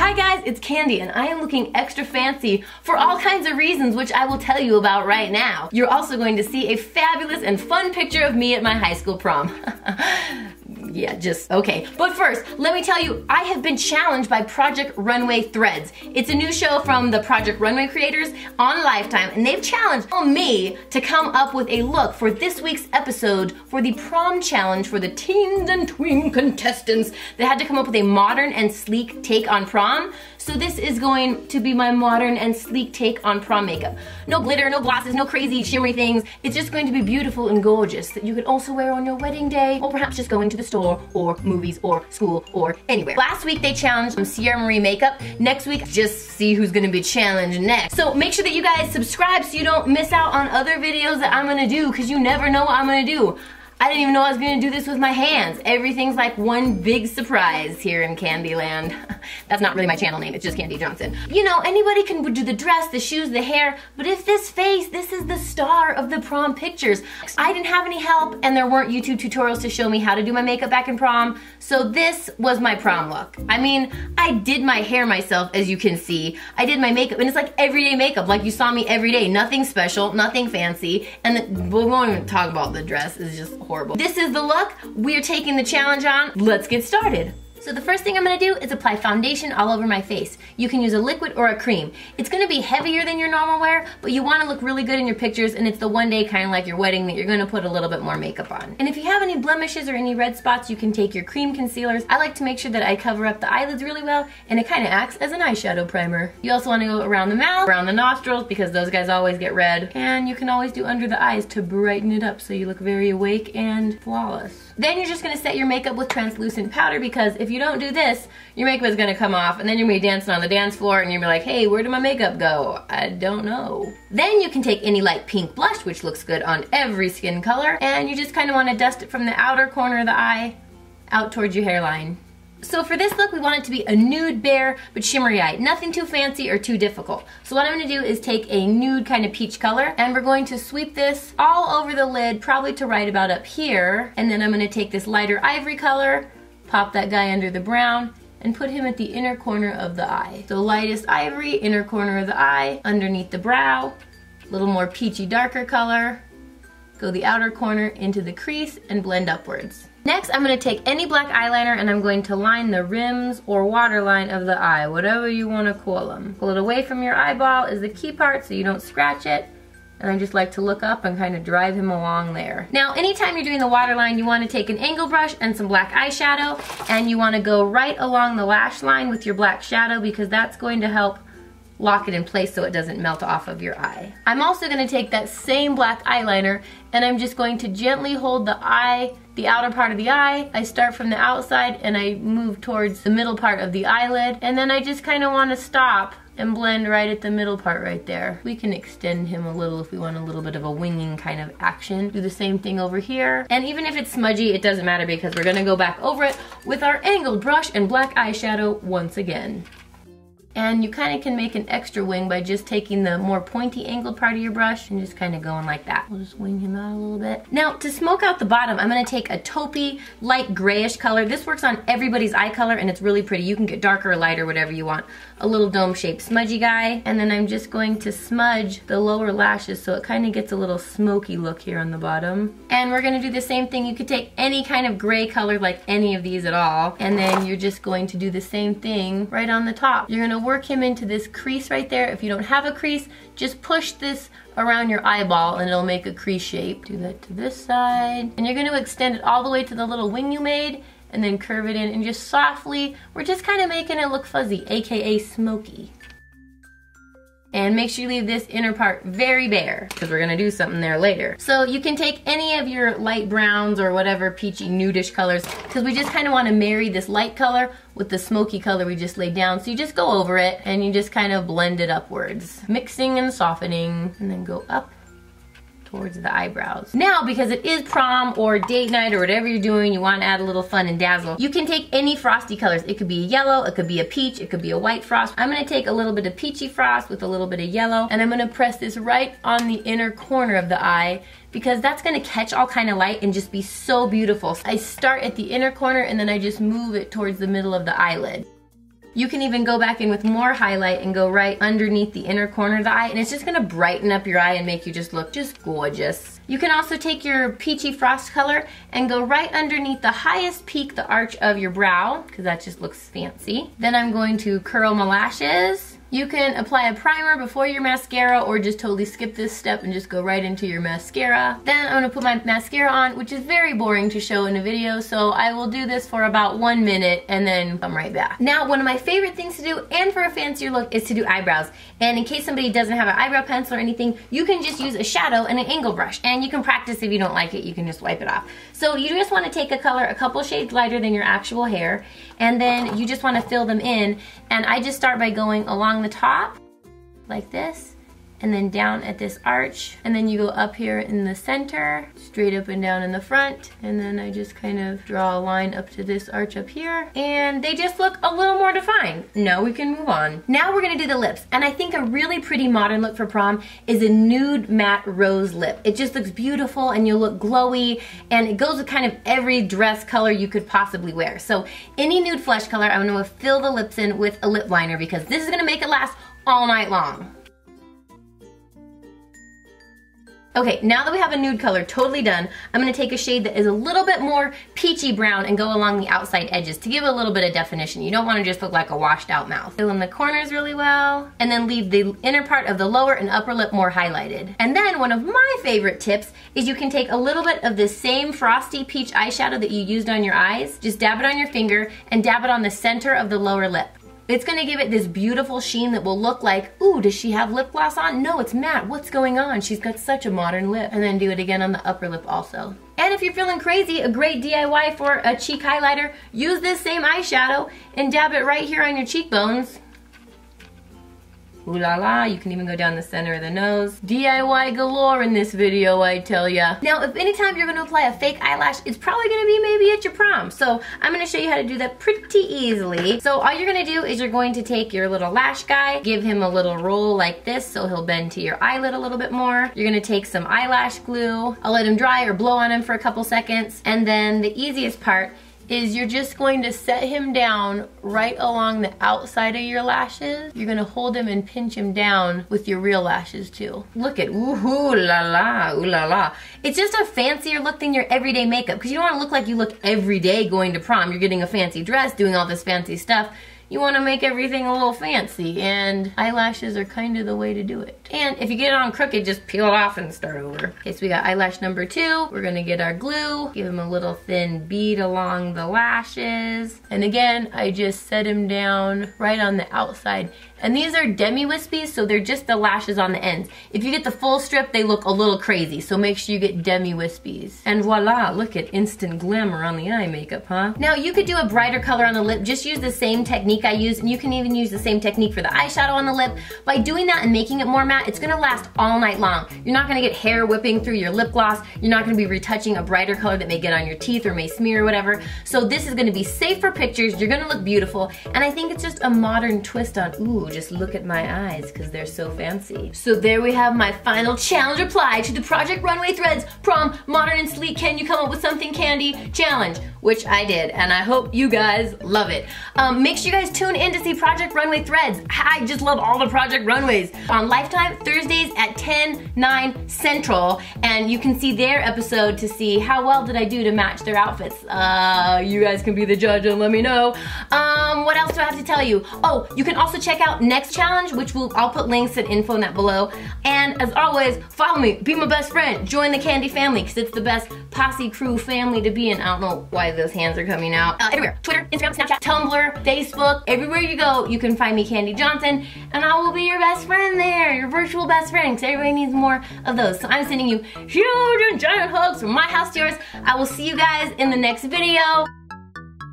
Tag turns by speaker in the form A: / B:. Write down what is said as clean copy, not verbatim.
A: Hi guys, it's Kandee and I am looking extra fancy for all kinds of reasons which I will tell you about right now. You're also going to see a fabulous and fun picture of me at my high school prom. Yeah, just okay. But first, let me tell you, I have been challenged by Project Runway Threads. It's a new show from the Project Runway creators on Lifetime, and they've challenged me to come up with a look for this week's episode for the prom challenge for the teens and tween contestants that had to come up with a modern and sleek take on prom. So this is going to be my modern and sleek take on prom makeup. No glitter, no glosses, no crazy shimmery things. It's just going to be beautiful and gorgeous that you could also wear on your wedding day, or perhaps just going to the store or movies or school or anywhere. Last week they challenged Sierra Marie makeup. Next week, just see who's gonna be challenged next. So make sure that you guys subscribe so you don't miss out on other videos that I'm gonna do, because you never know what I'm gonna do. I didn't even know I was gonna do this with my hands. Everything's like one big surprise here in Candyland. That's not really my channel name, it's just Kandee Johnson. You know, anybody can do the dress, the shoes, the hair, but if this face, this is the star of the prom pictures. I didn't have any help and there weren't YouTube tutorials to show me how to do my makeup back in prom, so this was my prom look. I mean, I did my hair myself, as you can see. I did my makeup, and it's like everyday makeup, like you saw me every day. Nothing special, nothing fancy, and we won't even talk about the dress, it's just horrible. This is the look we're taking the challenge on. Let's get started. So the first thing I'm gonna do is apply foundation all over my face. You can use a liquid or a cream. It's gonna be heavier than your normal wear, but you wanna look really good in your pictures, and it's the one day kind of like your wedding that you're gonna put a little bit more makeup on. And if you have any blemishes or any red spots, you can take your cream concealers. I like to make sure that I cover up the eyelids really well, and it kind of acts as an eyeshadow primer. You also wanna go around the mouth, around the nostrils, because those guys always get red. And you can always do under the eyes to brighten it up so you look very awake and flawless. Then you're just gonna set your makeup with translucent powder, because if you don't do this, your makeup is gonna come off and then you're gonna be dancing on the dance floor and you're gonna be like, hey, where did my makeup go? I don't know. Then you can take any light pink blush, which looks good on every skin color, and you just kind of wanna dust it from the outer corner of the eye out towards your hairline. So for this look, we want it to be a nude, bare, but shimmery eye. Nothing too fancy or too difficult. So what I'm gonna do is take a nude kind of peach color, and we're going to sweep this all over the lid, probably to right about up here. And then I'm gonna take this lighter ivory color, pop that guy under the brown, and put him at the inner corner of the eye. So lightest ivory, inner corner of the eye, underneath the brow, a little more peachy darker color, go the outer corner into the crease and blend upwards. Next, I'm going to take any black eyeliner and I'm going to line the rims or waterline of the eye, whatever you want to call them. Pull it away from your eyeball is the key part so you don't scratch it. And I just like to look up and kind of drive him along there. Now, anytime you're doing the waterline, you want to take an angle brush and some black eyeshadow, and you want to go right along the lash line with your black shadow, because that's going to help lock it in place so it doesn't melt off of your eye. I'm also going to take that same black eyeliner and I'm just going to gently hold the eye, the outer part of the eye. I start from the outside and I move towards the middle part of the eyelid, and then I just kind of want to stop and blend right at the middle part right there. We can extend him a little if we want a little bit of a winging kind of action. Do the same thing over here. And even if it's smudgy, it doesn't matter, because we're gonna go back over it with our angled brush and black eyeshadow once again. And you kind of can make an extra wing by just taking the more pointy angled part of your brush and just kind of going like that. We'll just wing him out a little bit. Now, to smoke out the bottom, I'm going to take a taupey, light grayish color. This works on everybody's eye color and it's really pretty. You can get darker or lighter, whatever you want. A little dome-shaped smudgy guy. And then I'm just going to smudge the lower lashes so it kind of gets a little smoky look here on the bottom. And we're going to do the same thing. You could take any kind of gray color, like any of these at all. And then you're just going to do the same thing right on the top. You're going to work him into this crease right there. If you don't have a crease, just push this around your eyeball and it'll make a crease shape. Do that to this side. And you're going to extend it all the way to the little wing you made, and then curve it in, and just softly, we're just kind of making it look fuzzy, aka smoky. And make sure you leave this inner part very bare, because we're gonna do something there later. So you can take any of your light browns or whatever peachy nudish colors, because we just kind of want to marry this light color with the smoky color we just laid down. So you just go over it and you just kind of blend it upwards, mixing and softening, and then go up towards the eyebrows. Now, because it is prom or date night or whatever you're doing, you want to add a little fun and dazzle, you can take any frosty colors. It could be a yellow, it could be a peach, it could be a white frost. I'm going to take a little bit of peachy frost with a little bit of yellow, and I'm going to press this right on the inner corner of the eye, because that's going to catch all kind of light and just be so beautiful. I start at the inner corner and then I just move it towards the middle of the eyelid. You can even go back in with more highlight and go right underneath the inner corner of the eye, and it's just gonna brighten up your eye and make you just look just gorgeous. You can also take your peachy frost color and go right underneath the highest peak, the arch of your brow, because that just looks fancy. Then I'm going to curl my lashes. You can apply a primer before your mascara or just totally skip this step and just go right into your mascara. Then I'm gonna put my mascara on, which is very boring to show in a video, so I will do this for about 1 minute and then come right back. Now, one of my favorite things to do, and for a fancier look, is to do eyebrows. And in case somebody doesn't have an eyebrow pencil or anything, you can just use a shadow and an angle brush. And you can practice. If you don't like it, you can just wipe it off. So you just wanna take a color a couple shades lighter than your actual hair, and then you just wanna fill them in. And I just start by going along the top, like this, and then down at this arch, and then you go up here in the center, straight up and down in the front, and then I just kind of draw a line up to this arch up here, and they just look a little more defined. Now we can move on. Now we're gonna do the lips, and I think a really pretty modern look for prom is a nude matte rose lip. It just looks beautiful, and you'll look glowy, and it goes with kind of every dress color you could possibly wear. So any nude flesh color, I'm gonna fill the lips in with a lip liner because this is gonna make it last all night long. Okay, now that we have a nude color totally done, I'm gonna take a shade that is a little bit more peachy brown and go along the outside edges to give it a little bit of definition. You don't wanna just look like a washed out mouth. Fill in the corners really well, and then leave the inner part of the lower and upper lip more highlighted. And then one of my favorite tips is you can take a little bit of the same frosty peach eyeshadow that you used on your eyes, just dab it on your finger and dab it on the center of the lower lip. It's gonna give it this beautiful sheen that will look like, ooh, does she have lip gloss on? No, it's matte. What's going on? She's got such a modern lip. And then do it again on the upper lip also. And if you're feeling crazy, a great DIY for a cheek highlighter, use this same eyeshadow and dab it right here on your cheekbones. Ooh la la, you can even go down the center of the nose. DIY galore in this video, I tell ya. Now, if anytime you're gonna apply a fake eyelash, it's probably gonna be maybe at your prom. So I'm gonna show you how to do that pretty easily. So all you're gonna do is you're going to take your little lash guy, give him a little roll like this so he'll bend to your eyelid a little bit more. You're gonna take some eyelash glue. I'll let him dry or blow on him for a couple seconds. And then the easiest part is you're just going to set him down right along the outside of your lashes. You're gonna hold him and pinch him down with your real lashes too. Look at, ooh la la, ooh la la. It's just a fancier look than your everyday makeup because you don't wanna look like you look every day going to prom. You're getting a fancy dress, doing all this fancy stuff. You want to make everything a little fancy, and eyelashes are kind of the way to do it. And if you get it on crooked, just peel it off and start over. Okay, so we got eyelash number 2. We're gonna get our glue, give him a little thin bead along the lashes. And again, I just set him down right on the outside. And these are demi-wispies, so they're just the lashes on the ends. If you get the full strip, they look a little crazy, so make sure you get demi-wispies. And voila, look at instant glamour on the eye makeup, huh? Now, you could do a brighter color on the lip. Just use the same technique I used, and you can even use the same technique for the eyeshadow on the lip. By doing that and making it more matte, it's gonna last all night long. You're not gonna get hair whipping through your lip gloss. You're not gonna be retouching a brighter color that may get on your teeth or may smear or whatever. So this is gonna be safe for pictures. You're gonna look beautiful, and I think it's just a modern twist on, ooh, just look at my eyes because they're so fancy. So there we have my final challenge reply to the Project Runway Threads Prom Modern and Sleek Can You Come Up With Something Kandee challenge, which I did, and I hope you guys love it. Make sure you guys tune in to see Project Runway Threads. I just love all the Project Runways. On Lifetime, Thursdays at 10/9 Central, and you can see their episode to see how well did I do to match their outfits. You guys can be the judge and let me know. What else do I have to tell you? Oh, you can also check out next challenge, which I'll put links and info in that below. And as always, follow me, be my best friend, join the Kandee family, because it's the best Posse crew family to be in. I don't know why those hands are coming out. Everywhere, Twitter, Instagram, Snapchat, Tumblr, Facebook, everywhere you go, you can find me, Kandee Johnson, and I will be your best friend there, your virtual best friend, because everybody needs more of those. So I'm sending you huge and giant hugs from my house to yours. I will see you guys in the next video.